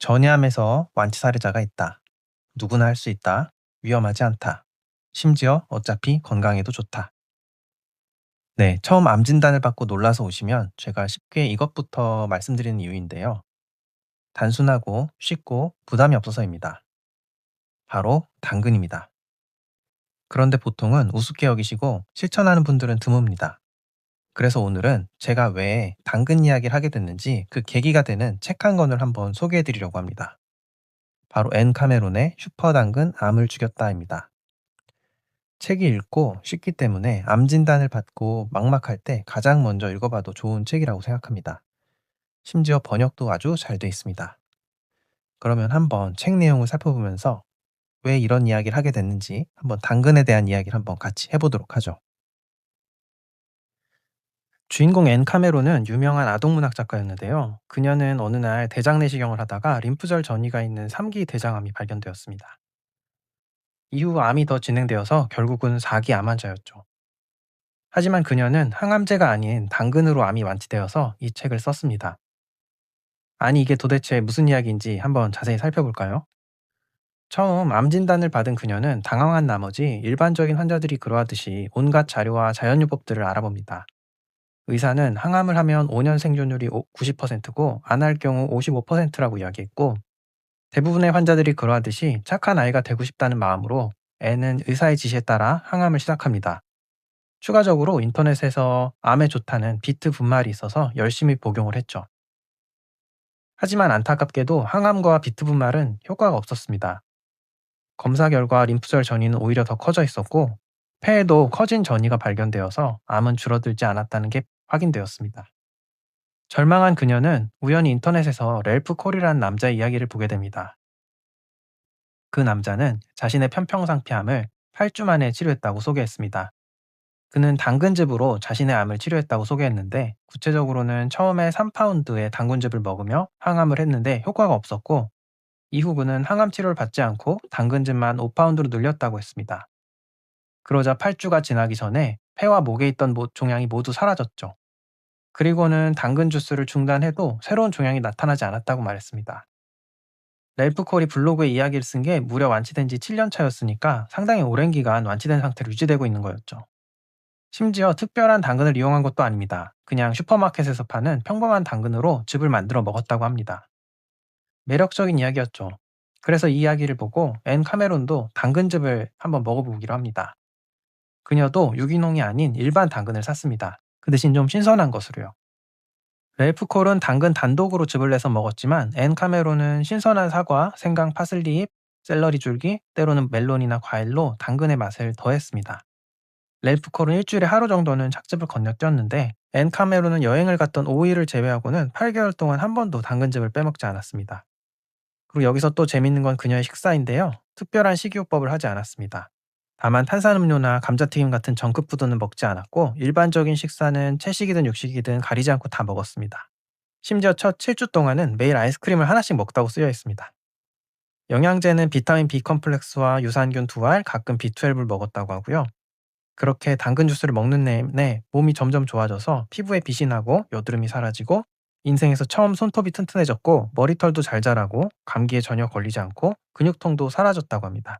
전이암에서 완치 사례자가 있다. 누구나 할 수 있다. 위험하지 않다. 심지어 어차피 건강에도 좋다. 네, 처음 암 진단을 받고 놀라서 오시면 제가 쉽게 이것부터 말씀드리는 이유인데요. 단순하고 쉽고 부담이 없어서입니다. 바로 당근입니다. 그런데 보통은 우습게 여기시고 실천하는 분들은 드뭅니다. 그래서 오늘은 제가 왜 당근 이야기를 하게 됐는지 그 계기가 되는 책 한 권을 한번 소개해 드리려고 합니다. 바로 앤 카메론의 슈퍼당근 암을 죽였다입니다. 책이 읽고 쉽기 때문에 암 진단을 받고 막막할 때 가장 먼저 읽어봐도 좋은 책이라고 생각합니다. 심지어 번역도 아주 잘 돼 있습니다. 그러면 한번 책 내용을 살펴보면서 왜 이런 이야기를 하게 됐는지 한번 당근에 대한 이야기를 한번 같이 해보도록 하죠. 주인공 앤 카메론은 유명한 아동문학 작가였는데요. 그녀는 어느 날 대장 내시경을 하다가 림프절 전이가 있는 3기 대장암이 발견되었습니다. 이후 암이 더 진행되어서 결국은 4기 암 환자였죠. 하지만 그녀는 항암제가 아닌 당근으로 암이 완치되어서 이 책을 썼습니다. 아니 이게 도대체 무슨 이야기인지 한번 자세히 살펴볼까요? 처음 암 진단을 받은 그녀는 당황한 나머지 일반적인 환자들이 그러하듯이 온갖 자료와 자연요법들을 알아봅니다. 의사는 항암을 하면 5년 생존율이 90%고 안 할 경우 55%라고 이야기했고, 대부분의 환자들이 그러하듯이 착한 아이가 되고 싶다는 마음으로 애는 의사의 지시에 따라 항암을 시작합니다. 추가적으로 인터넷에서 암에 좋다는 비트 분말이 있어서 열심히 복용을 했죠. 하지만 안타깝게도 항암과 비트 분말은 효과가 없었습니다. 검사 결과 림프절 전이는 오히려 더 커져 있었고, 폐에도 커진 전이가 발견되어서 암은 줄어들지 않았다는 게 확인되었습니다. 절망한 그녀는 우연히 인터넷에서 렐프 콜이라는 남자의 이야기를 보게 됩니다. 그 남자는 자신의 편평상피암을 8주 만에 치료했다고 소개했습니다. 그는 당근즙으로 자신의 암을 치료했다고 소개했는데, 구체적으로는 처음에 3파운드의 당근즙을 먹으며 항암을 했는데 효과가 없었고, 이후 그는 항암 치료를 받지 않고 당근즙만 5파운드로 늘렸다고 했습니다. 그러자 8주가 지나기 전에 폐와 목에 있던 종양이 모두 사라졌죠. 그리고는 당근 주스를 중단해도 새로운 종양이 나타나지 않았다고 말했습니다. 렐프 콜이 블로그에 이야기를 쓴 게 무려 완치된 지 7년 차였으니까 상당히 오랜 기간 완치된 상태로 유지되고 있는 거였죠. 심지어 특별한 당근을 이용한 것도 아닙니다. 그냥 슈퍼마켓에서 파는 평범한 당근으로 즙을 만들어 먹었다고 합니다. 매력적인 이야기였죠. 그래서 이 이야기를 보고 앤 카메론도 당근즙을 한번 먹어보기로 합니다. 그녀도 유기농이 아닌 일반 당근을 샀습니다. 그 대신 좀 신선한 것으로요. 렐프 콜은 당근 단독으로 즙을 내서 먹었지만 앤 카메론은 신선한 사과, 생강, 파슬리잎, 샐러리 줄기, 때로는 멜론이나 과일로 당근의 맛을 더했습니다. 렐프 콜은 일주일에 하루 정도는 착즙을 건너뛰었는데, 앤 카메론은 여행을 갔던 5일을 제외하고는 8개월 동안 한 번도 당근즙을 빼먹지 않았습니다. 그리고 여기서 또 재밌는 건 그녀의 식사인데요. 특별한 식이요법을 하지 않았습니다. 다만 탄산음료나 감자튀김 같은 정크푸드는 먹지 않았고, 일반적인 식사는 채식이든 육식이든 가리지 않고 다 먹었습니다. 심지어 첫 7주 동안은 매일 아이스크림을 하나씩 먹다고 쓰여 있습니다. 영양제는 비타민 B 컴플렉스와 유산균 2알, 가끔 B12를 먹었다고 하고요. 그렇게 당근 주스를 먹는 내내 몸이 점점 좋아져서 피부에 빛이 나고 여드름이 사라지고, 인생에서 처음 손톱이 튼튼해졌고 머리털도 잘 자라고 감기에 전혀 걸리지 않고 근육통도 사라졌다고 합니다.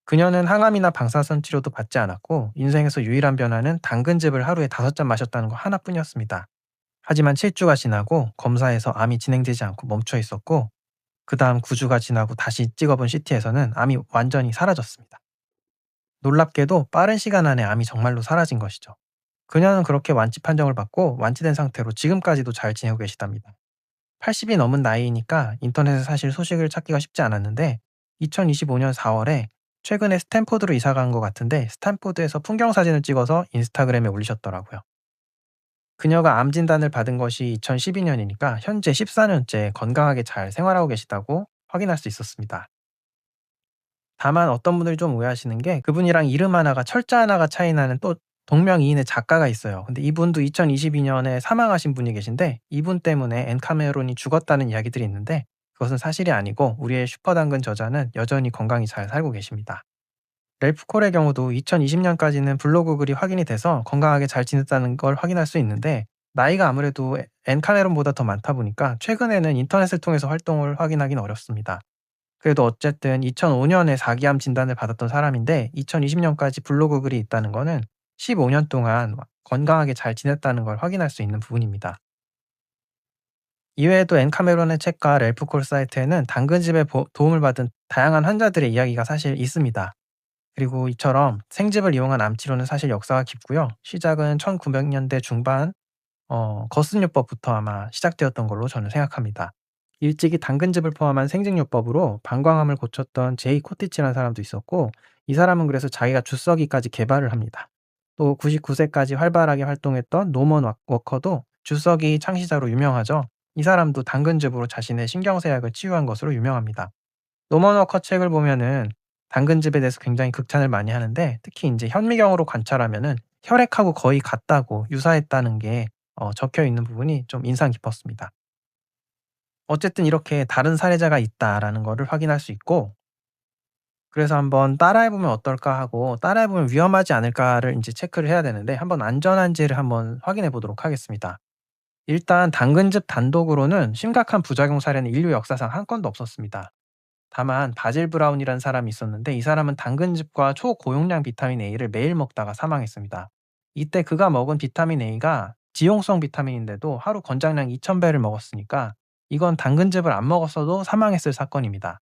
그녀는 항암이나 방사선 치료도 받지 않았고, 인생에서 유일한 변화는 당근즙을 하루에 5잔 마셨다는 거 하나뿐이었습니다. 하지만 7주가 지나고 검사에서 암이 진행되지 않고 멈춰 있었고, 그 다음 9주가 지나고 다시 찍어본 CT에서는 암이 완전히 사라졌습니다. 놀랍게도 빠른 시간 안에 암이 정말로 사라진 것이죠. 그녀는 그렇게 완치 판정을 받고 완치된 상태로 지금까지도 잘 지내고 계시답니다. 80이 넘은 나이이니까 인터넷에 사실 소식을 찾기가 쉽지 않았는데, 2025년 4월에 최근에 스탠포드로 이사 간 것 같은데 스탠포드에서 풍경 사진을 찍어서 인스타그램에 올리셨더라고요. 그녀가 암 진단을 받은 것이 2012년이니까 현재 14년째 건강하게 잘 생활하고 계시다고 확인할 수 있었습니다. 다만 어떤 분들이 좀 오해하시는 게, 그분이랑 이름 하나가 철자 하나가 차이 나는 또 동명이인의 작가가 있어요. 근데 이분도 2022년에 사망하신 분이 계신데, 이분 때문에 앤 카메론이 죽었다는 이야기들이 있는데 그것은 사실이 아니고, 우리의 슈퍼당근 저자는 여전히 건강히 잘 살고 계십니다. 렐프 콜의 경우도 2020년까지는 블로그 글이 확인이 돼서 건강하게 잘 지냈다는 걸 확인할 수 있는데, 나이가 아무래도 엔카메론보다 더 많다 보니까 최근에는 인터넷을 통해서 활동을 확인하기는 어렵습니다. 그래도 어쨌든 2005 년에 4기암 진단을 받았던 사람인데 2020 년까지 블로그 글이 있다는 거는 15년 동안 건강하게 잘 지냈다는 걸 확인할 수 있는 부분입니다. 이외에도 엔카메론의 책과 렐프콜 사이트에는 당근즙에 도움을 받은 다양한 환자들의 이야기가 사실 있습니다. 그리고 이처럼 생즙을 이용한 암 치료는 사실 역사가 깊고요. 시작은 1900년대 중반 거스요법부터 아마 시작되었던 걸로 저는 생각합니다. 일찍이 당근즙을 포함한 생증요법으로 방광암을 고쳤던 제이 코티치라는 사람도 있었고, 이 사람은 그래서 자기가 주석이까지 개발을 합니다. 또 99세까지 활발하게 활동했던 노먼 워커도 주석이 창시자로 유명하죠. 이 사람도 당근즙으로 자신의 신경쇠약을 치유한 것으로 유명합니다. 노먼 워커 책을 보면은 당근즙에 대해서 굉장히 극찬을 많이 하는데, 특히 이제 현미경으로 관찰하면은 혈액하고 거의 같다고 유사했다는 게 적혀 있는 부분이 좀 인상 깊었습니다. 어쨌든 이렇게 '다른 사례자가 있다.'라는 거를 확인할 수 있고, 그래서 '한번 따라해 보면 어떨까?' 하고 '따라해 보면 위험하지 않을까?'를 인제 체크를 해야 되는데, 한번 안전한지를 한번 확인해 보도록 하겠습니다. 일단 당근즙 단독으로는 심각한 부작용 사례는 인류 역사상 한 건도 없었습니다. 다만 바질 브라운이라는 사람이 있었는데, 이 사람은 당근즙과 초고용량 비타민 A를 매일 먹다가 사망했습니다. 이때 그가 먹은 비타민 A가 지용성 비타민인데도 하루 권장량 2,000배를 먹었으니까 이건 당근즙을 안 먹었어도 사망했을 사건입니다.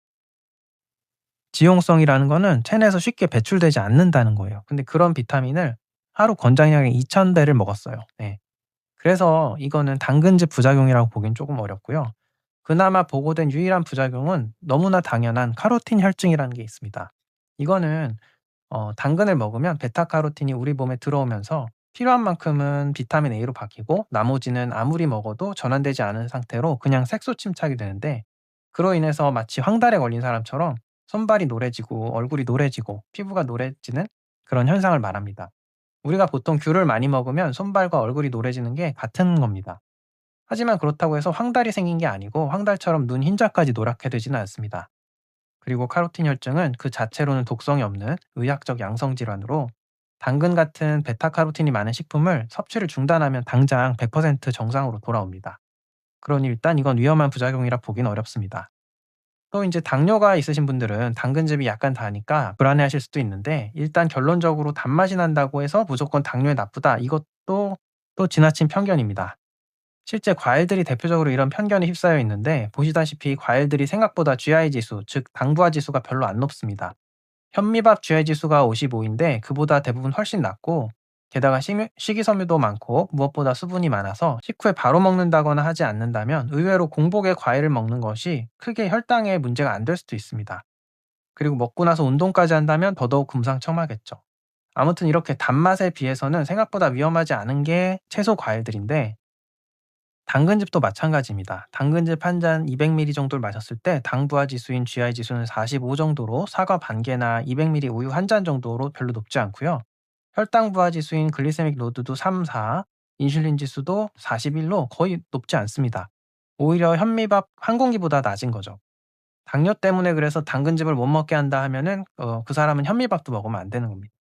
지용성이라는 거는 체내에서 쉽게 배출되지 않는다는 거예요. 근데 그런 비타민을 하루 권장량의 2,000배를 먹었어요. 네. 그래서 이거는 당근즙 부작용이라고 보긴 조금 어렵고요. 그나마 보고된 유일한 부작용은 너무나 당연한 카로틴 혈증이라는 게 있습니다. 이거는 당근을 먹으면 베타카로틴이 우리 몸에 들어오면서 필요한 만큼은 비타민 A로 바뀌고 나머지는 아무리 먹어도 전환되지 않은 상태로 그냥 색소 침착이 되는데, 그로 인해서 마치 황달에 걸린 사람처럼 손발이 노래지고 얼굴이 노래지고 피부가 노래지는 그런 현상을 말합니다. 우리가 보통 귤을 많이 먹으면 손발과 얼굴이 노래지는 게 같은 겁니다. 하지만 그렇다고 해서 황달이 생긴 게 아니고 황달처럼 눈 흰자까지 노랗게 되지는 않습니다. 그리고 카로틴 혈증은 그 자체로는 독성이 없는 의학적 양성 질환으로, 당근 같은 베타카로틴이 많은 식품을 섭취를 중단하면 당장 100% 정상으로 돌아옵니다. 그러니 일단 이건 위험한 부작용이라 보긴 어렵습니다. 또 이제 당뇨가 있으신 분들은 당근즙이 약간 다니까 불안해하실 수도 있는데, 일단 결론적으로 단맛이 난다고 해서 무조건 당뇨에 나쁘다, 이것도 또 지나친 편견입니다. 실제 과일들이 대표적으로 이런 편견에 휩싸여 있는데, 보시다시피 과일들이 생각보다 GI 지수, 즉 당부화 지수가 별로 안 높습니다. 현미밥 GI 지수가 55인데 그보다 대부분 훨씬 낮고, 게다가 식이섬유도 많고 무엇보다 수분이 많아서 식후에 바로 먹는다거나 하지 않는다면 의외로 공복에 과일을 먹는 것이 크게 혈당에 문제가 안 될 수도 있습니다. 그리고 먹고 나서 운동까지 한다면 더더욱 금상첨화겠죠. 아무튼 이렇게 단맛에 비해서는 생각보다 위험하지 않은 게 채소 과일들인데, 당근즙도 마찬가지입니다. 당근즙 한 잔 200ml 정도를 마셨을 때 당부화 지수인 GI 지수는 45 정도로, 사과 반 개나 200ml 우유 한 잔 정도로 별로 높지 않고요. 혈당 부하 지수인 글리세믹 로드도 3, 4, 인슐린 지수도 41로 거의 높지 않습니다. 오히려 현미밥 한 공기보다 낮은 거죠. 당뇨 때문에 그래서 당근즙을 못 먹게 한다 하면은 그 사람은 현미밥도 먹으면 안 되는 겁니다.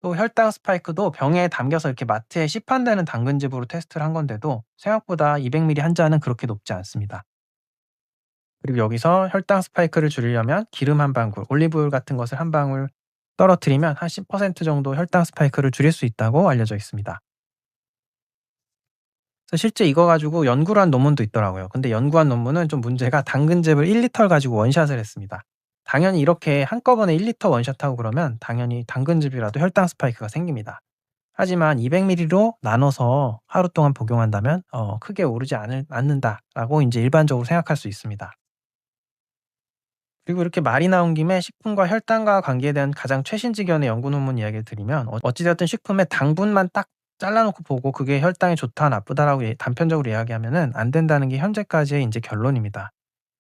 또 혈당 스파이크도 병에 담겨서 이렇게 마트에 시판되는 당근즙으로 테스트를 한 건데도 생각보다 200ml 한 잔은 그렇게 높지 않습니다. 그리고 여기서 혈당 스파이크를 줄이려면 기름 한 방울, 올리브오일 같은 것을 한 방울 떨어뜨리면 한 10% 정도 혈당 스파이크를 줄일 수 있다고 알려져 있습니다. 그래서 실제 이거 가지고 연구를 한 논문도 있더라고요. 근데 연구한 논문은 좀 문제가, 당근즙을 1리터를 가지고 원샷을 했습니다. 당연히 이렇게 한꺼번에 1리터 원샷하고 그러면 당연히 당근즙이라도 혈당 스파이크가 생깁니다. 하지만 200ml로 나눠서 하루 동안 복용한다면 크게 오르지 않는다라고 인제 일반적으로 생각할 수 있습니다. 그리고 이렇게 말이 나온 김에 식품과 혈당과 관계에 대한 가장 최신지견의 연구 논문 이야기를 드리면, 어찌 되었든 식품의 당분만 딱 잘라 놓고 보고 그게 혈당에 좋다 나쁘다라고 단편적으로 이야기하면은 안 된다는 게 현재까지의 인제 결론입니다.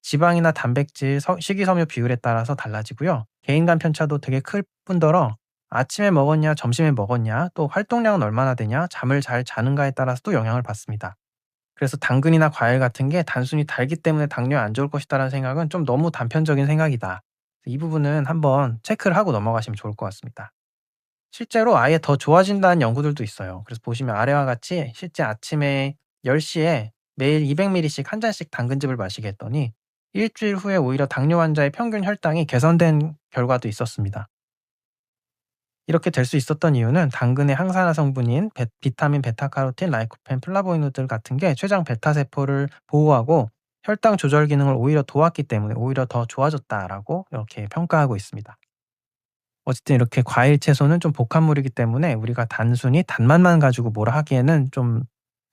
지방이나 단백질, 식이섬유 비율에 따라서 달라지고요. 개인 간 편차도 되게 클 뿐더러 아침에 먹었냐 점심에 먹었냐 또 활동량은 얼마나 되냐 잠을 잘 자는가에 따라서도 영향을 받습니다. 그래서 당근이나 과일 같은 게 단순히 달기 때문에 당뇨에 안 좋을 것이다라는 생각은 좀 너무 단편적인 생각이다. 이 부분은 한번 체크를 하고 넘어가시면 좋을 것 같습니다. 실제로 아예 더 좋아진다는 연구들도 있어요. 그래서 보시면 아래와 같이 실제 아침에 10 시에 매일 200ml씩 한 잔씩 당근즙을 마시게 했더니 일 주일 후에 오히려 당뇨 환자의 평균 혈당이 개선된 결과도 있었습니다. 이렇게 될 수 있었던 이유는 당근의 항산화 성분인 비타민 베타카로틴, 라이코펜, 플라보노이드 같은 게 췌장 베타 세포를 보호하고 혈당 조절 기능을 오히려 도왔기 때문에 오히려 더 좋아졌다라고 이렇게 평가하고 있습니다. 어쨌든 이렇게 과일, 채소는 좀 복합물이기 때문에 우리가 단순히 단맛만 가지고 뭐라 하기에는 좀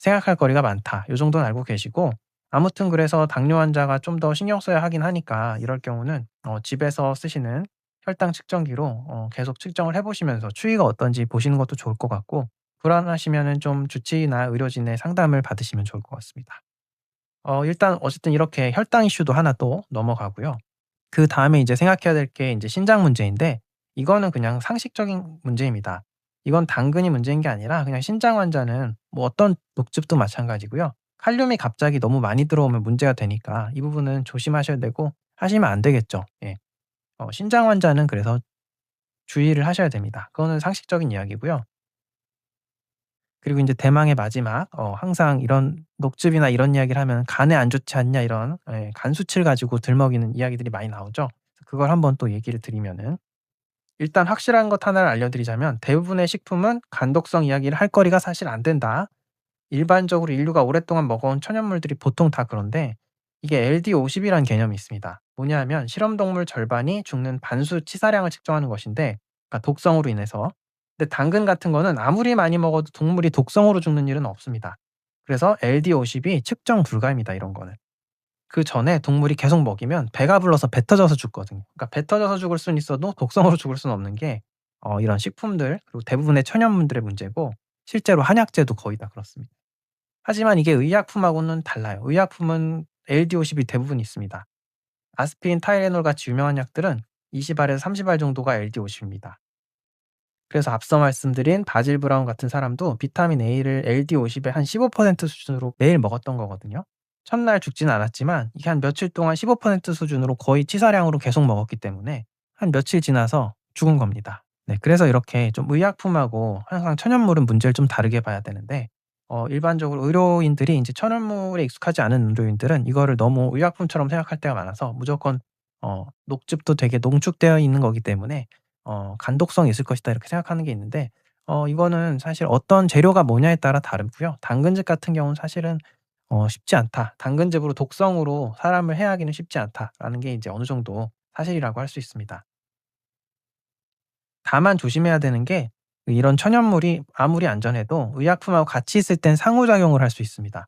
생각할 거리가 많다. 요 정도는 알고 계시고, 아무튼 그래서 당뇨 환자가 좀 더 신경 써야 하긴 하니까 이럴 경우는 집에서 쓰시는 혈당 측정기로 계속 측정을 해 보시면서 추이가 어떤지 보시는 것도 좋을 것 같고, 불안하시면은 좀 주치의나 의료진의 상담을 받으시면 좋을 것 같습니다. 일단 어쨌든 이렇게 혈당 이슈도 하나 또 넘어가고요. 그다음에 이제 생각해야 될 게 인제 신장 문제인데, 이거는 그냥 상식적인 문제입니다. 이건 당근이 문제인 게 아니라 그냥 신장 환자는 뭐 어떤 녹즙도 마찬가지고요. 칼륨이 갑자기 너무 많이 들어오면 문제가 되니까 이 부분은 조심하셔야 되고 하시면 안 되겠죠. 예. 신장 환자는 그래서 주의를 하셔야 됩니다. 그거는 상식적인 이야기고요. 그리고 인제 대망의 마지막, 항상 이런 녹즙이나 이런 이야기를 하면 "간에 안 좋지 않냐." 이런, 간 수치를 가지고 들먹이는 이야기들이 많이 나오죠. 그걸 한번 또 얘기를 드리면은, 일단 확실한 것 하나를 알려드리자면 대부분의 식품은 간독성 이야기를 할 거리가 사실 안 된다. 일반적으로 인류가 오랫동안 먹어온 천연물들이 보통 다 그런데, 이게 LD50이라는 개념이 있습니다. 뭐냐하면 실험 동물 절반이 죽는 반수 치사량을 측정하는 것인데, 그러니까 독성으로 인해서. 근데 당근 같은 거는 아무리 많이 먹어도 동물이 독성으로 죽는 일은 없습니다. 그래서 LD50이 측정 불가입니다, 이런 거는. 그전에 동물이 계속 먹이면 배가 불러서 배 터져서 죽거든요. 그러니까 배 터져서 죽을 수는 있어도 독성으로 죽을 수는 없는 게 이런 식품들 그리고 대부분의 천연물들의 문제고, 실제로 한약재도 거의 다 그렇습니다. 하지만 이게 의약품하고는 달라요. 의약품은 LD50이 대부분 있습니다. 아스피린, 타이레놀 같이 유명한 약들은 20알에서 30알 정도가 LD50입니다. 그래서 앞서 말씀드린 바질 브라운 같은 사람도 비타민 A를 LD50의 한 15% 수준으로 매일 먹었던 거거든요. 첫날 죽지는 않았지만 이게 한 며칠 동안 15% 수준으로 거의 치사량으로 계속 먹었기 때문에 한 며칠 지나서 죽은 겁니다. 네, 그래서 이렇게 좀 의약품하고 항상 천연물은 문제를 좀 다르게 봐야 되는데, 일반적으로 의료인들이 인제 천연물에 익숙하지 않은 의료인들은 이거를 너무 의약품처럼 생각할 때가 많아서 무조건 녹즙도 되게 농축되어 있는 거기 때문에 '간독성이 있을 것이다.' 이렇게 생각하는 게 있는데, 이거는 사실 어떤 재료가 뭐냐에 따라 다르고요. 당근즙 같은 경우는 사실은 쉽지 않다. '당근즙으로 독성으로 사람을 해하기는 쉽지 않다.'라는 게 이제 어느 정도 사실이라고 할 수 있습니다. 다만 조심해야 되는 게, 이런 천연물이 아무리 안전해도 의약품하고 같이 있을 땐 상호작용을 할 수 있습니다.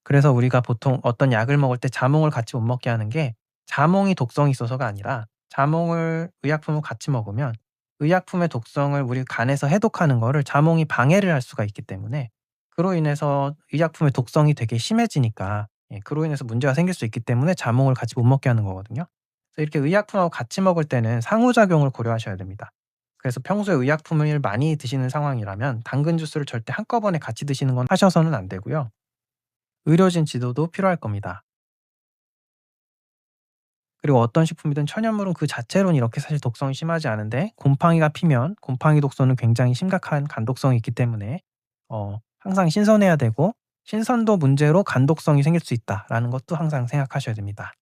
그래서 우리가 보통 어떤 약을 먹을 때 자몽을 같이 못 먹게 하는 게, 자몽이 독성이 있어서가 아니라 자몽을 의약품을 같이 먹으면 의약품의 독성을 우리 간에서 해독하는 거를 자몽이 방해를 할 수가 있기 때문에, 그로 인해서 의약품의 독성이 되게 심해지니까, 그로 인해서 문제가 생길 수 있기 때문에 자몽을 같이 못 먹게 하는 거거든요. 그래서 이렇게 의약품하고 같이 먹을 때는 상호작용을 고려하셔야 됩니다. 그래서 평소에 의약품을 많이 드시는 상황이라면 당근 주스를 절대 한꺼번에 같이 드시는 건 하셔서는 안 되고요. 의료진 지도도 필요할 겁니다. 그리고 어떤 식품이든 천연물은 그 자체로는 이렇게 사실 독성이 심하지 않은데, 곰팡이가 피면 곰팡이 독소는 굉장히 심각한 간독성이 있기 때문에 항상 신선해야 되고, 신선도 문제로 간독성이 생길 수 있다라는 것도 항상 생각하셔야 됩니다.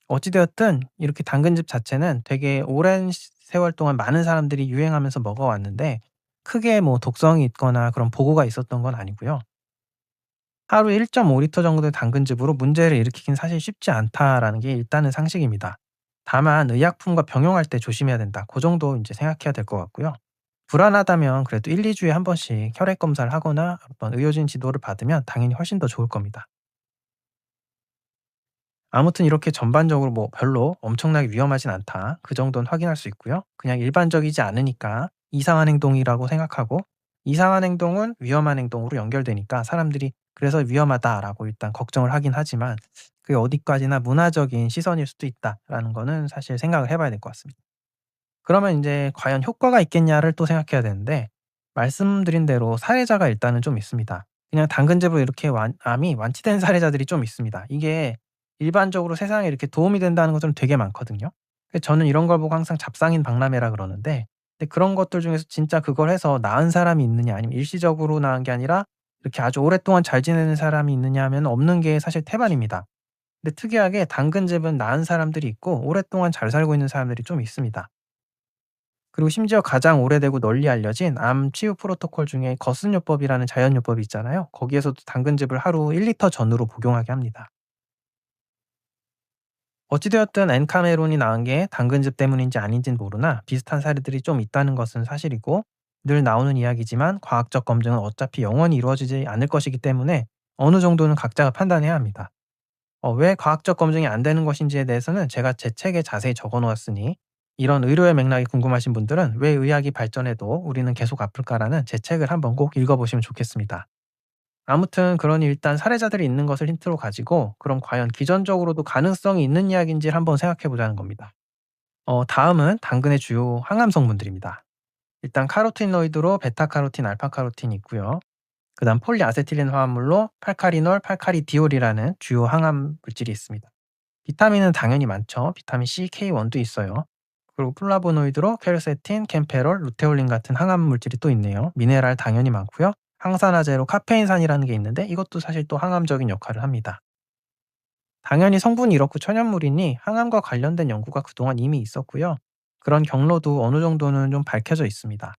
어찌 되었든 이렇게 당근즙 자체는 되게 오랜 세월 동안 많은 사람들이 유행하면서 먹어왔는데, 크게 뭐 독성이 있거나 그런 보고가 있었던 건 아니고요. 하루 1.5 리터 정도의 당근즙으로 문제를 일으키긴 사실 쉽지 않다라는 게 일단은 상식입니다. 다만 의약품과 병용할 때 조심해야 된다. 그 정도 인제 생각해야 될 것 같고요. 불안하다면 그래도 1-2 주에 한 번씩 혈액 검사를 하거나 어떤 의료진 지도를 받으면 당연히 훨씬 더 좋을 겁니다. 아무튼 이렇게 전반적으로 뭐 별로 엄청나게 위험하진 않다, 그 정도는 확인할 수 있고요. 그냥 일반적이지 않으니까 이상한 행동이라고 생각하고, 이상한 행동은 위험한 행동으로 연결되니까 사람들이 그래서 '위험하다.'라고 일단 걱정을 하긴 하지만, 그게 어디까지나 문화적인 시선일 수도 있다라는 거는 사실 생각을 해 봐야 될 것 같습니다. 그러면 인제 '과연 효과가 있겠냐.'를 또 생각해야 되는데, 말씀드린 대로 사례자가 일단은 좀 있습니다. 그냥 당근즙으로 이렇게 암이 완치된 사례자들이 좀 있습니다. 이게 일반적으로 세상에 이렇게 도움이 된다는 것들은 되게 많거든요. 저는 이런 걸 보고 항상 잡상인 박람회라 그러는데, 근데 그런 것들 중에서 진짜 그걸 해서 나은 사람이 있느냐 아니면 일시적으로 나은 게 아니라 이렇게 아주 오랫동안 잘 지내는 사람이 있느냐 하면 없는 게 사실 태반입니다. 근데 특이하게 당근즙은 나은 사람들이 있고 오랫동안 잘 살고 있는 사람들이 좀 있습니다. 그리고 심지어 가장 오래되고 널리 알려진 암 치유 프로토콜 중에 거스요법이라는 자연요법이 있잖아요. 거기에서도 당근즙을 하루 1리터 전으로 복용하게 합니다. 어찌 되었든 엔카메론이 나은 게 당근즙 때문인지 아닌진 모르나 비슷한 사례들이 좀 있다는 것은 사실이고, 늘 나오는 이야기지만 과학적 검증은 어차피 영원히 이루어지지 않을 것이기 때문에 어느 정도는 각자가 판단해야 합니다. 왜 과학적 검증이 안 되는 것인지에 대해서는 제가 제 책에 자세히 적어 놓았으니, 이런 의료의 맥락이 궁금하신 분들은 '왜 의학이 발전해도 우리는 계속 아플까?'라는 제 책을 한번 꼭 읽어 보시면 좋겠습니다. 아무튼 그러니 일단 사례자들이 있는 것을 힌트로 가지고 그럼 과연 기전적으로도 가능성이 있는 이야기인지를 한번 생각해 보자는 겁니다. 다음은 당근의 주요 항암 성분들입니다. 일단 카로티노이드로 베타카로틴, 알파카로틴이 있고요. 그다음 폴리아세틸린 화합물로 팔카리놀, 팔카리디올이라는 주요 항암 물질이 있습니다. 비타민은 당연히 많죠. 비타민 C, K1도 있어요. 그리고 플라보노이드로 퀘르세틴, 캠페롤, 루테올린 같은 항암 물질이 또 있네요. 미네랄 당연히 많고요. 항산화제로 카페인산이라는 게 있는데 이것도 사실 또 항암적인 역할을 합니다. 당연히 성분이 이렇고 천연물이니 항암과 관련된 연구가 그동안 이미 있었고요. 그런 경로도 어느 정도는 좀 밝혀져 있습니다.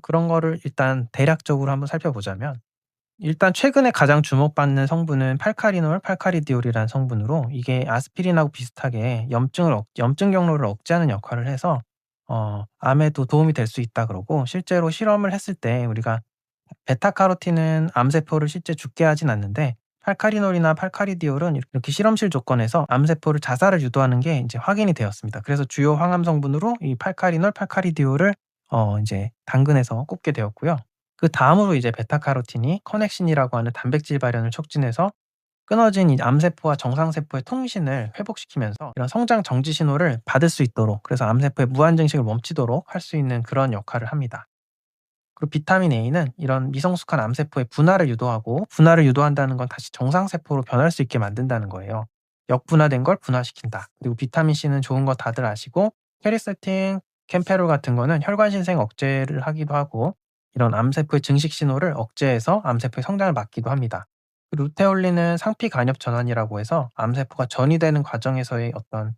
그런 거를 일단 대략적으로 한번 살펴보자면, 일단 최근에 가장 주목받는 성분은 팔카리놀, 팔카리디올이라는 성분으로, 이게 아스피린하고 비슷하게 염증 경로를 억제하는 역할을 해서 암에도 도움이 될 수 있다 그러고, 실제로 실험을 했을 때 우리가 베타카로틴은 암세포를 실제 죽게 하진 않는데 팔카리놀이나 팔카리디올은 이렇게 실험실 조건에서 암세포를 자살을 유도하는 게 이제 확인이 되었습니다. 그래서 주요 항암 성분으로 이 팔카리놀, 팔카리디올을 이제 당근에서 꼽게 되었고요. 그다음으로 이제 베타카로틴이 커넥신이라고 하는 단백질 발현을 촉진해서 끊어진 이 암세포와 정상세포의 통신을 회복시키면서 이런 성장 정지 신호를 받을 수 있도록, 그래서 암세포의 무한 증식을 멈추도록 할 수 있는 그런 역할을 합니다. 그리고 비타민 A는 이런 미성숙한 암세포의 분화를 유도하고, 분화를 유도한다는 건 다시 정상세포로 변할 수 있게 만든다는 거예요. 역분화된 걸 분화시킨다. 그리고 비타민 C는 좋은 거 다들 아시고, 페리세틴, 캠페롤 같은 거는 혈관신생 억제를 하기도 하고 이런 암세포의 증식 신호를 억제해서 암세포의 성장을 막기도 합니다. 그리고 루테올린은 상피 간엽 전환이라고 해서 암세포가 전이되는 과정에서의 어떤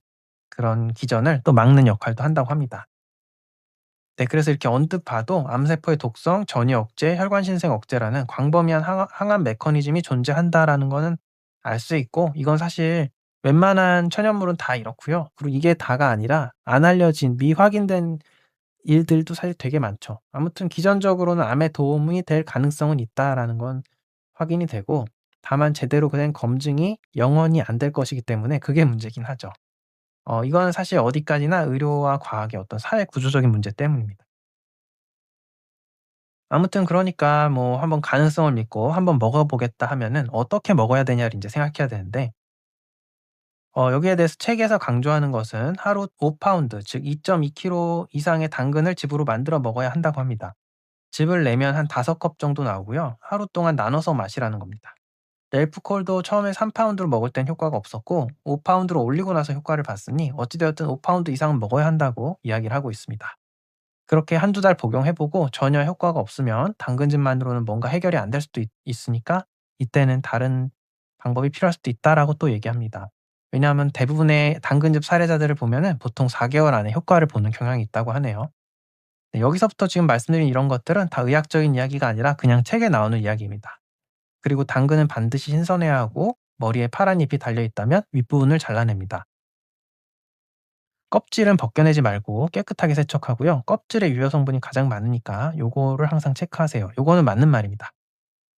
그런 기전을 또 막는 역할도 한다고 합니다. 네, 그래서 이렇게 언뜻 봐도 암세포의 독성, 전이 억제, 혈관 신생 억제라는 광범위한 항암 메커니즘이 존재한다라는 거는 알 수 있고, 이건 사실 웬만한 천연물은 다 이렇고요. 그리고 이게 다가 아니라 안 알려진 미확인된 일들도 사실 되게 많죠. 아무튼 기전적으로는 암에 도움이 될 가능성은 있다라는 건 확인이 되고, 다만 제대로 된 검증이 영원히 안 될 것이기 때문에 그게 문제긴 하죠. 이거는 사실 어디까지나 의료와 과학의 어떤 사회 구조적인 문제 때문입니다. 아무튼 그러니까 뭐 한번 가능성을 믿고 한번 먹어 보겠다 하면은 어떻게 먹어야 되냐를 인제 생각해야 되는데, 여기에 대해서 책에서 강조하는 것은 하루 5 파운드, 즉 2.2 킬로 이상의 당근을 즙으로 만들어 먹어야 한다고 합니다. 즙을 내면 한 5컵 정도 나오고요. 하루 동안 나눠서 마시라는 겁니다. 렐프 콜도 처음에 3 파운드로 먹을 땐 효과가 없었고 5 파운드로 올리고 나서 효과를 봤으니 어찌 되었든 5 파운드 이상은 먹어야 한다고 이야기를 하고 있습니다. 그렇게 한두 달 복용해 보고 전혀 효과가 없으면 당근즙만으로는 뭔가 해결이 안 될 수도 있으니까 이때는 다른 방법이 필요할 수도 있다라고 또 얘기합니다. 왜냐하면 대부분의 당근즙 사례자들을 보면은 보통 4 개월 안에 효과를 보는 경향이 있다고 하네요. 네, 여기서부터 지금 말씀드린 이런 것들은 다 의학적인 이야기가 아니라 그냥 책에 나오는 이야기입니다. 그리고 당근은 반드시 신선해야 하고, 머리에 파란 잎이 달려 있다면 윗부분을 잘라냅니다. 껍질은 벗겨내지 말고 깨끗하게 세척하고요. 껍질에 유효 성분이 가장 많으니까 요거를 항상 체크하세요. 요거는 맞는 말입니다.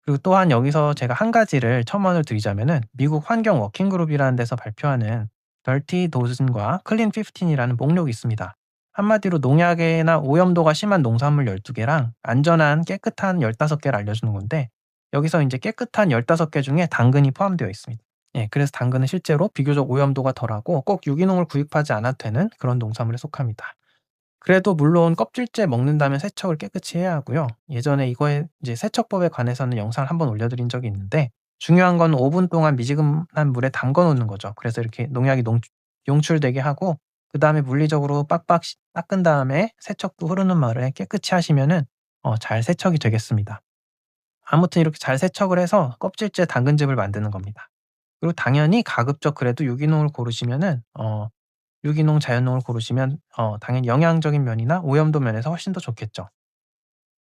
그리고 또한 여기서 제가 한 가지를 첨언을 드리자면은, 미국 환경 워킹 그룹이라는 데서 발표하는 Dirty Dozen과 Clean 15이라는 목록이 있습니다. 한마디로 농약이나 오염도가 심한 농산물 12개랑 안전한 깨끗한 15개를 알려주는 건데, 여기서 이제 깨끗한 15개 중에 당근이 포함되어 있습니다. 예, 그래서 당근은 실제로 비교적 오염도가 덜하고 꼭 유기농을 구입하지 않아도 되는 그런 농산물에 속합니다. 그래도 물론 껍질째 먹는다면 세척을 깨끗이 해야 하고요. 예전에 이거에 이제 세척법에 관해서는 영상을 한번 올려드린 적이 있는데, 중요한 건 5분 동안 미지근한 물에 담궈 놓는 거죠. 그래서 이렇게 농약이 용출되게 하고 그다음에 물리적으로 빡빡 닦은 다음에 세척도 흐르는 물에 깨끗이 하시면은 잘 세척이 되겠습니다. 아무튼 이렇게 잘 세척을 해서 껍질째 당근즙을 만드는 겁니다. 그리고 당연히 가급적 그래도 유기농을 고르시면은 유기농 자연농을 고르시면 당연히 영양적인 면이나 오염도 면에서 훨씬 더 좋겠죠.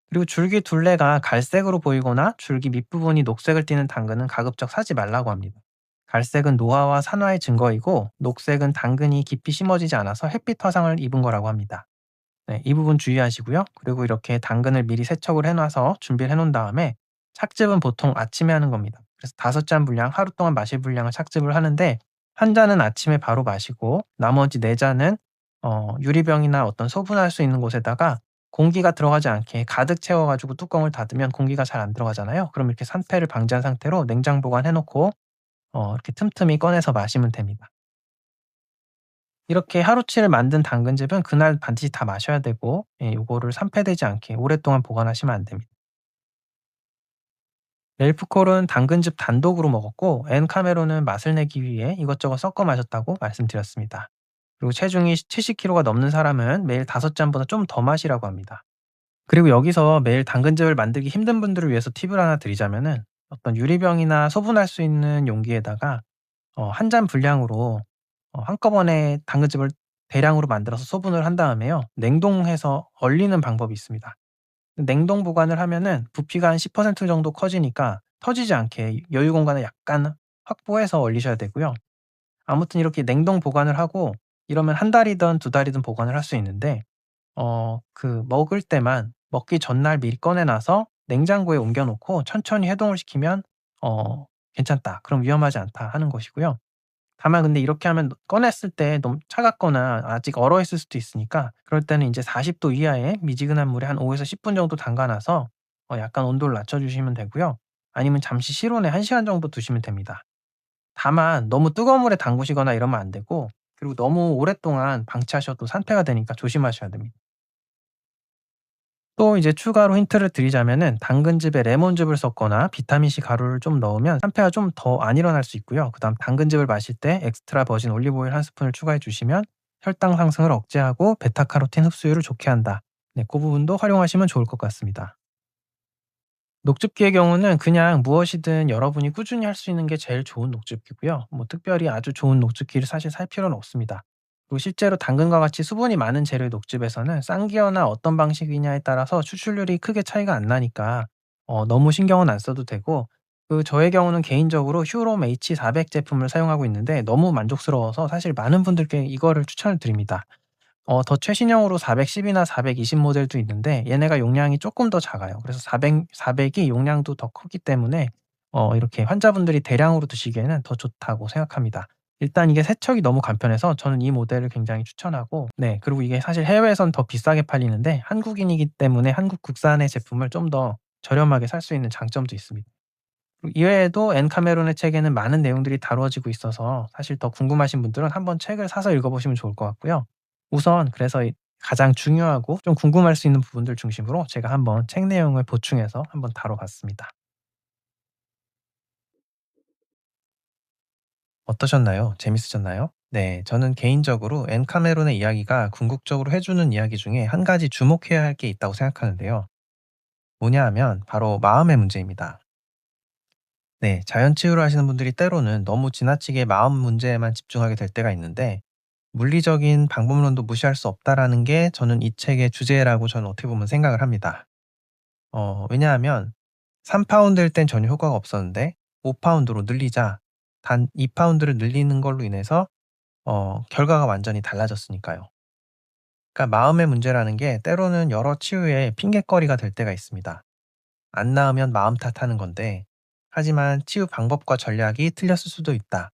그리고 줄기 둘레가 갈색으로 보이거나 줄기 밑부분이 녹색을 띠는 당근은 가급적 사지 말라고 합니다. 갈색은 노화와 산화의 증거이고 녹색은 당근이 깊이 심어지지 않아서 햇빛 화상을 입은 거라고 합니다. 네, 이 부분 주의하시고요. 그리고 이렇게 당근을 미리 세척을 해 놔서 준비를 해 놓은 다음에 착즙은 보통 아침에 하는 겁니다. 그래서 5잔 분량, 하루 동안 마실 분량을 착즙을 하는데 한 잔은 아침에 바로 마시고 나머지 4 잔은 유리병이나 어떤 소분할 수 있는 곳에다가 공기가 들어가지 않게 가득 채워 가지고 뚜껑을 닫으면 공기가 잘 안 들어가잖아요. 그럼 이렇게 산패를 방지한 상태로 냉장 보관해 놓고 이렇게 틈틈이 꺼내서 마시면 됩니다. 이렇게 하루치를 만든 당근즙은 그날 반드시 다 마셔야 되고 요거를 산패되지 않게 오랫동안 보관하시면 안 됩니다. 렐프콜은 당근즙 단독으로 먹었고 앤카메론은 맛을 내기 위해 이것저것 섞어 마셨다고 말씀드렸습니다. 그리고 체중이 70kg가 넘는 사람은 매일 5잔보다 좀 더 마시라고 합니다. 그리고 여기서 매일 당근즙을 만들기 힘든 분들을 위해서 팁을 하나 드리자면은 어떤 유리병이나 소분할 수 있는 용기에다가 한 잔 분량으로 한꺼번에 당근즙을 대량으로 만들어서 소분을 한 다음에요. 냉동해서 얼리는 방법이 있습니다. 냉동 보관을 하면은 부피가 한 10% 정도 커지니까 터지지 않게 여유 공간을 약간 확보해서 얼리셔야 되고요. 아무튼 이렇게 냉동 보관을 하고 이러면 한 달이든 2달이든 보관을 할 수 있는데 먹을 때만 먹기 전날 미리 꺼내 놔서 냉장고에 옮겨 놓고 천천히 해동을 시키면 괜찮다. 그럼 위험하지 않다 하는 것이고요. 다만 근데 이렇게 하면 꺼냈을 때 너무 차갑거나 아직 얼어 있을 수도 있으니까 그럴 때는 인제 40도 이하의 미지근한 물에 한 5 에서 10분 정도 담가 놔서 약간 온도를 낮춰 주시면 되고요. 아니면 잠시 실온에 1 시간 정도 두시면 됩니다. 다만 너무 뜨거운 물에 담그시거나 이러면 안 되고 그리고 너무 오랫동안 방치하셔도 산패가 되니까 조심하셔야 됩니다. 또 이제 추가로 힌트를 드리자면은 당근즙에 레몬즙을 섞거나 비타민 C 가루를 좀 넣으면 산패가 좀 더 안 일어날 수 있고요. 그다음 당근즙을 마실 때 엑스트라 버진 올리브 오일 한 스푼을 추가해 주시면 혈당 상승을 억제하고 베타카로틴 흡수율을 좋게 한다. 네, 그 부분도 활용하시면 좋을 것 같습니다. 녹즙기의 경우는 그냥 무엇이든 여러분이 꾸준히 할 수 있는 게 제일 좋은 녹즙기고요. 뭐 특별히 아주 좋은 녹즙기를 사실 살 필요는 없습니다. 그리고 실제로 당근과 같이 수분이 많은 재료의 녹즙에서는 쌍기어나 어떤 방식이냐에 따라서 추출률이 크게 차이가 안 나니까 너무 신경은 안 써도 되고 저의 경우는 개인적으로 휴롬 H400 제품을 사용하고 있는데 너무 만족스러워서 사실 많은 분들께 이거를 추천을 드립니다. 더 최신형으로 410이나 420 모델도 있는데 얘네가 용량이 쪼끔 더 작아요. 그래서 400이 용량도 더 크기 때문에 이렇게 환자분들이 대량으로 드시기에는 더 좋다고 생각합니다. 일단 이게 세척이 너무 간편해서 저는 이 모델을 굉장히 추천하고 네, 그리고 이게 사실 해외에선 더 비싸게 팔리는데 한국인이기 때문에 한국 국산의 제품을 좀 더 저렴하게 살 수 있는 장점도 있습니다. 그리고 이외에도 앤 카메론의 책에는 많은 내용들이 다루어지고 있어서 사실 더 궁금하신 분들은 한번 책을 사서 읽어 보시면 좋을 것 같고요. 우선 그래서 가장 중요하고 좀 궁금할 수 있는 부분들 중심으로 제가 한번 책 내용을 보충해서 한번 다뤄 봤습니다. 어떠셨나요? 재밌으셨나요? 네, 저는 개인적으로 앤 카메론의 이야기가 궁극적으로 해 주는 이야기 중에 한 가지 주목해야 할 게 있다고 생각하는데요. 뭐냐 하면 바로 마음의 문제입니다. 네, 자연 치유를 하시는 분들이 때로는 너무 지나치게 마음 문제에만 집중하게 될 때가 있는데 물리적인 방법론도 무시할 수 없다라는 게 저는 이 책의 주제라고 저는 어떻게 보면 생각을 합니다. 왜냐하면 3 파운드일 땐 전혀 효과가 없었는데 5 파운드로 늘리자. 단 2 파운드를 늘리는 걸로 인해서 결과가 완전히 달라졌으니까요. 그러니까 마음의 문제라는 게 때로는 여러 치유의 핑곗거리가 될 때가 있습니다. 안 나으면 마음 탓하는 건데 하지만 치유 방법과 전략이 틀렸을 수도 있다.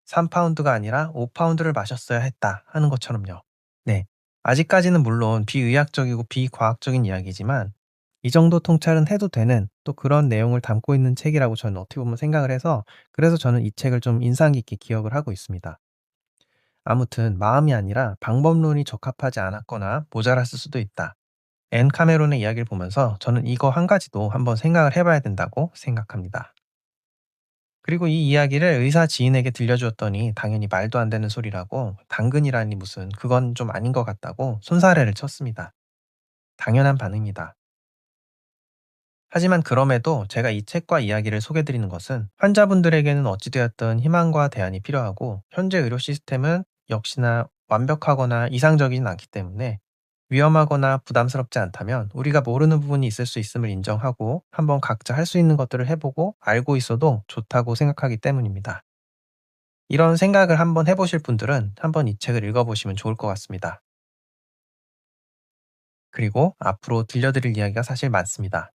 3 파운드가 아니라 5 파운드를 마셨어야 했다 하는 것처럼요. 네. 아직까지는 물론 비의학적이고 비과학적인 이야기지만 이 정도 통찰은 해도 되는 또 그런 내용을 담고 있는 책이라고 저는 어떻게 보면 생각을 해서 그래서 저는 이 책을 좀 인상 깊게 기억을 하고 있습니다. 아무튼 마음이 아니라 방법론이 적합하지 않았거나 모자랐을 수도 있다. 앤 카메론의 이야기를 보면서 저는 이거 한 가지도 한번 생각을 해 봐야 된다고 생각합니다. 그리고 이 이야기를 의사 지인에게 들려주었더니 당연히 말도 안 되는 소리라고 당근이라니 무슨 그건 좀 아닌 것 같다고 손사래를 쳤습니다. 당연한 반응입니다. 하지만 그럼에도 제가 이 책과 이야기를 소개드리는 것은 환자분들에게는 어찌되었든 희망과 대안이 필요하고 현재 의료 시스템은 역시나 완벽하거나 이상적이진 않기 때문에 위험하거나 부담스럽지 않다면 우리가 모르는 부분이 있을 수 있음을 인정하고 한번 각자 할 수 있는 것들을 해보고 알고 있어도 좋다고 생각하기 때문입니다. 이런 생각을 한번 해보실 분들은 한번 이 책을 읽어보시면 좋을 것 같습니다. 그리고 앞으로 들려드릴 이야기가 사실 많습니다.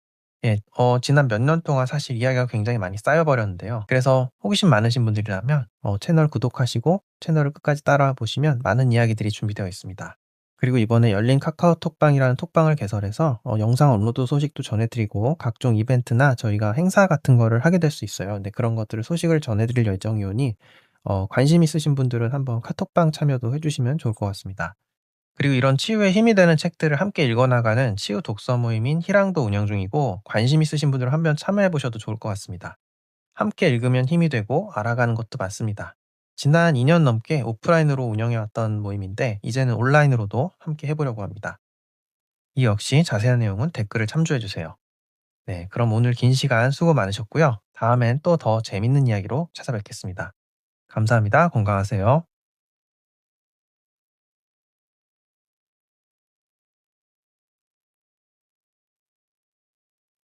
예, 지난 몇 년 동안 사실 이야기가 굉장히 많이 쌓여버렸는데요. 그래서 호기심 많으신 분들이라면 채널 구독하시고 채널을 끝까지 따라와 보시면 많은 이야기들이 준비되어 있습니다. 그리고 이번에 열린 카카오톡방이라는 톡방을 개설해서 영상 업로드 소식도 전해드리고 각종 이벤트나 저희가 행사 같은 거를 하게 될 수 있어요. 근데 그런 것들을 소식을 전해드릴 예정이오니 관심 있으신 분들은 한번 카톡방 참여도 해주시면 좋을 것 같습니다. 그리고 이런 치유에 힘이 되는 책들을 함께 읽어나가는 치유 독서 모임인 희랑도 운영 중이고 관심 있으신 분들은 한번 참여해 보셔도 좋을 것 같습니다. 함께 읽으면 힘이 되고 알아가는 것도 많습니다. 지난 2년 넘게 오프라인으로 운영해왔던 모임인데 이제는 온라인으로도 함께 해보려고 합니다. 이 역시 자세한 내용은 댓글을 참조해 주세요. 네, 그럼 오늘 긴 시간 수고 많으셨고요. 다음엔 또 더 재밌는 이야기로 찾아뵙겠습니다. 감사합니다. 건강하세요.